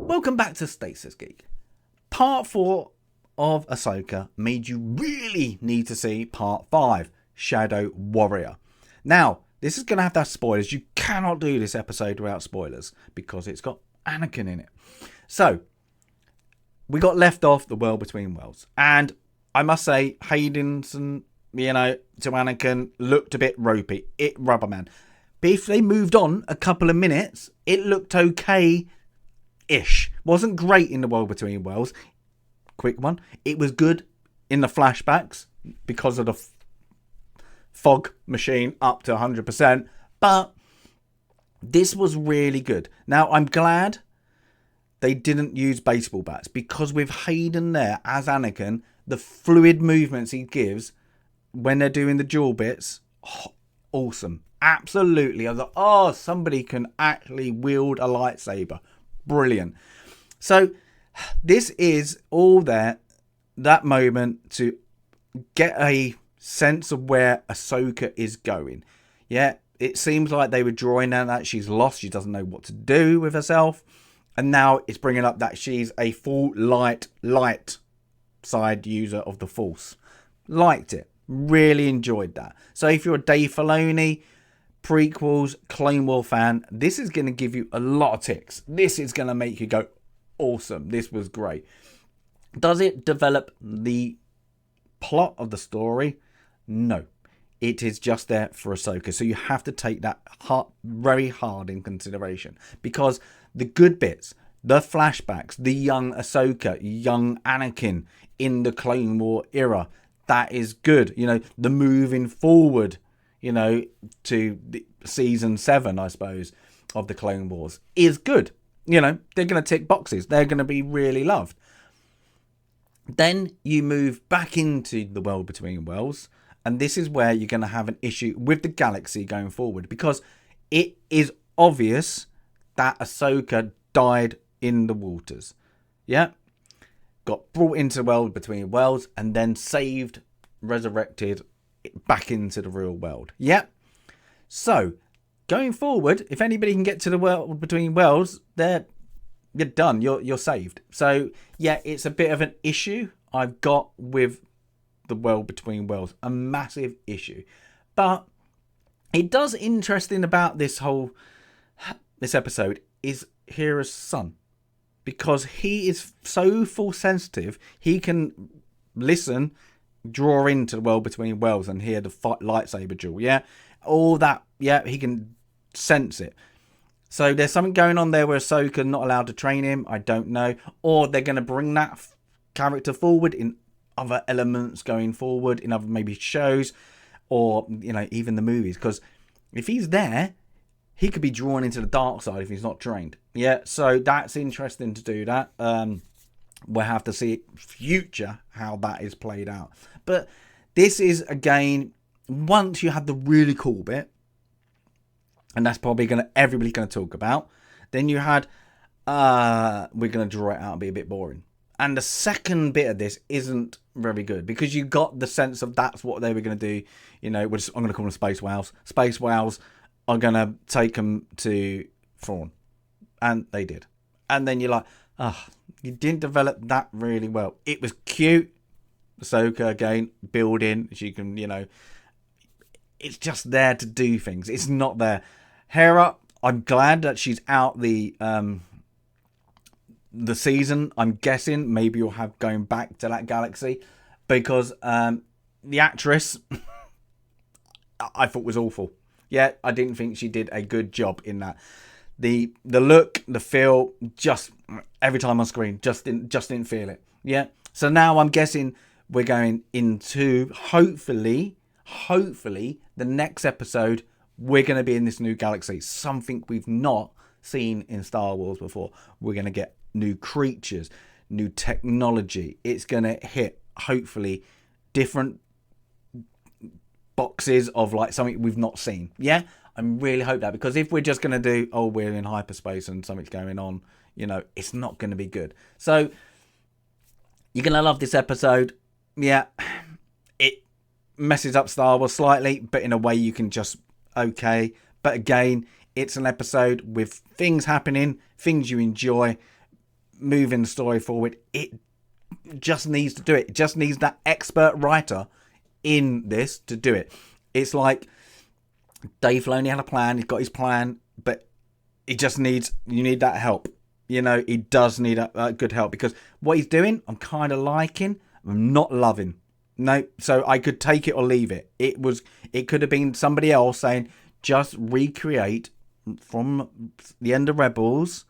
Welcome back to Stasis, Geek. Part 4 of Ahsoka made you really need to see Part 5, Shadow Warrior. Now, this is going to have that spoilers. You cannot do this episode without spoilers because it's got Anakin in it. So, we got left off the World Between Worlds. And I must say, Hayden's, to Anakin looked a bit ropey. It rubber man. But if they moved on a couple of minutes, it looked okay-ish. Wasn't great in the World Between Worlds. Quick one. It was good in the flashbacks because of the fog machine up to 100%. But this was really good. Now, I'm glad they didn't use baseball bats because with Hayden there as Anakin, the fluid movements he gives when they're doing the dual bits, awesome. Absolutely. I was like, somebody can actually wield a lightsaber. Brilliant. So this is all there, that moment to get a sense of where Ahsoka is going. Yeah, it seems like they were drawing out that she's lost. She doesn't know what to do with herself. And now it's bringing up that she's a full light side user of the Force. Liked it. Really enjoyed that. So if you're a Dave Filoni, prequels, Clone War fan, this is going to give you a lot of ticks. This is going to make you go, awesome. This was great. Does it develop the plot of the story? No. It is just there for Ahsoka. So you have to take that very hard in consideration. Because the good bits, the flashbacks, the young Ahsoka, young Anakin in the Clone War era, that is good. The moving forward, to the season 7, I suppose, of the Clone Wars is good. They're going to tick boxes. They're going to be really loved. Then you move back into the World Between Worlds. And this is where you're going to have an issue with the galaxy going forward. Because it is obvious that Ahsoka died in the waters. Yeah? Got brought into the World Between Worlds and then saved, resurrected back into the real world. Yeah? So, going forward, if anybody can get to the World Between Worlds, you're done. You're saved. So, yeah, it's a bit of an issue I've got with the World Between Worlds. A massive issue. But it does interesting about this episode is Hera's son. Because he is so Force sensitive, he can listen, draw into the World Between Worlds and hear the lightsaber duel. Yeah, all that. Yeah, he can sense it. So there's something going on there where Ahsoka not allowed to train him. I don't know. Or they're going to bring that character forward in other elements going forward, in other maybe shows or, even the movies. Because if he's there, he could be drawn into the dark side if he's not trained. Yeah, so that's interesting to do that. We'll have to see future how that is played out. But this is, again, once you have the really cool bit, and that's probably everybody's going to talk about, then you had, we're going to draw it out and be a bit boring. And the second bit of this isn't very good because you got the sense of that's what they were going to do. I'm going to call them space whales. Space whales are going to take them to Thrawn. And they did. And then you're like, you didn't develop that really well. It was cute. Ahsoka, again, building. She can, it's just there to do things. It's not there. Hera, I'm glad that she's out the season. I'm guessing maybe you'll have going back to that galaxy. Because the actress, I thought was awful. Yeah, I didn't think she did a good job in that. The look, the feel, just every time on screen, just didn't feel it. Yeah. So now I'm guessing we're going into hopefully the next episode we're going to be in this new galaxy, something we've not seen in Star Wars before. We're going to get new creatures, new technology. It's going to hit hopefully different boxes of like something we've not seen. Yeah, I really hope that, because if we're just going to do, we're in hyperspace and something's going on, it's not going to be good. So you're going to love this episode. Yeah, it messes up Star Wars slightly, but in a way you can just, okay. But again, it's an episode with things happening, things you enjoy. moving the story forward. It just needs to do it. It just needs that expert writer in this to do it. It's like Dave Filoni had a plan. He's got his plan, but he just needs, you need that help. You know, he does need a good help, because what he's doing, I'm kind of liking. I'm not loving. No, so I could take it or leave it. It could have been somebody else saying, just recreate from the end of Rebels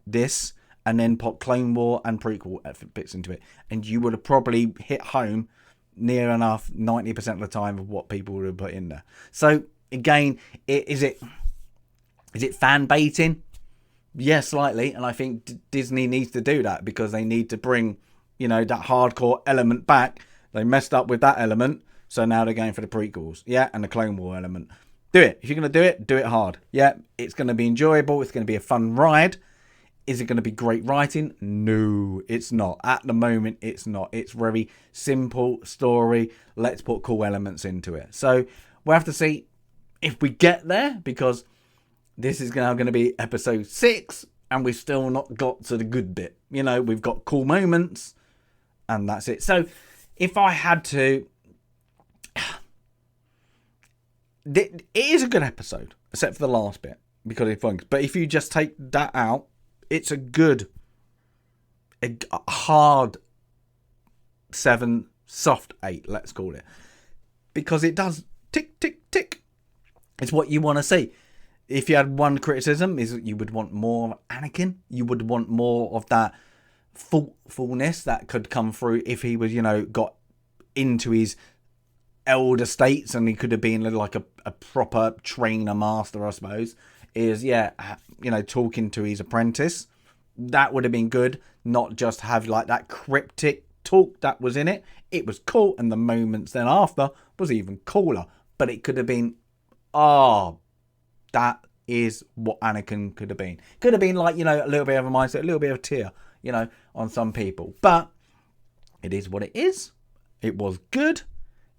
this, and then put Clone War and prequel bits into it, and you would have probably hit home near enough 90% of the time of what people would have put in there. So again, is it fan baiting? Yeah, slightly, and I think Disney needs to do that, because they need to bring, you know, that hardcore element back. They messed up with that element, so now they're going for the prequels, yeah, and the Clone War element. Do it. If you're going to do it hard. Yeah, it's going to be enjoyable. It's going to be a fun ride. Is it going to be great writing? No, it's not. At the moment, it's not. It's very simple story. Let's put cool elements into it. So we'll have to see if we get there, because this is now going to be episode 6, and we've still not got to the good bit. You know, we've got cool moments, and that's it. So if I had to, it is a good episode, except for the last bit, because it funks. But if you just take that out, it's a hard 7, soft 8, let's call it. Because it does tick, tick, tick. It's what you want to see. If you had one criticism, is you would want more of Anakin. You would want more of that thoughtfulness that could come through if he was, you know, got into his elder states, and he could have been like a proper trainer master, I suppose. Is, yeah, you know, talking to his apprentice. That would have been good. Not just have like that cryptic talk that was in it. It was cool, and the moments then after was even cooler. But it could have been, that is what Anakin could have been. Could have been like, you know, a little bit of a mindset, a little bit of a tear, you know, on some people. But it is what it is. It was good.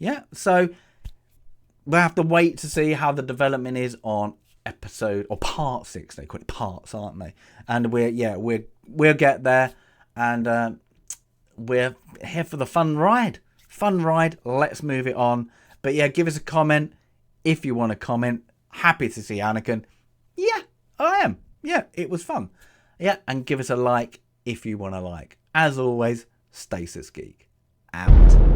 Yeah, so we'll have to wait to see how the development is on episode, or part 6. They call it parts, aren't they? And we'll get there, and we're here for the fun ride. Let's move it on. But yeah, give us a comment if you want to comment. Happy to see Anakin. Yeah, I am. Yeah, it was fun. Yeah, and give us a like if you want to like. As always, Stasis Geek out.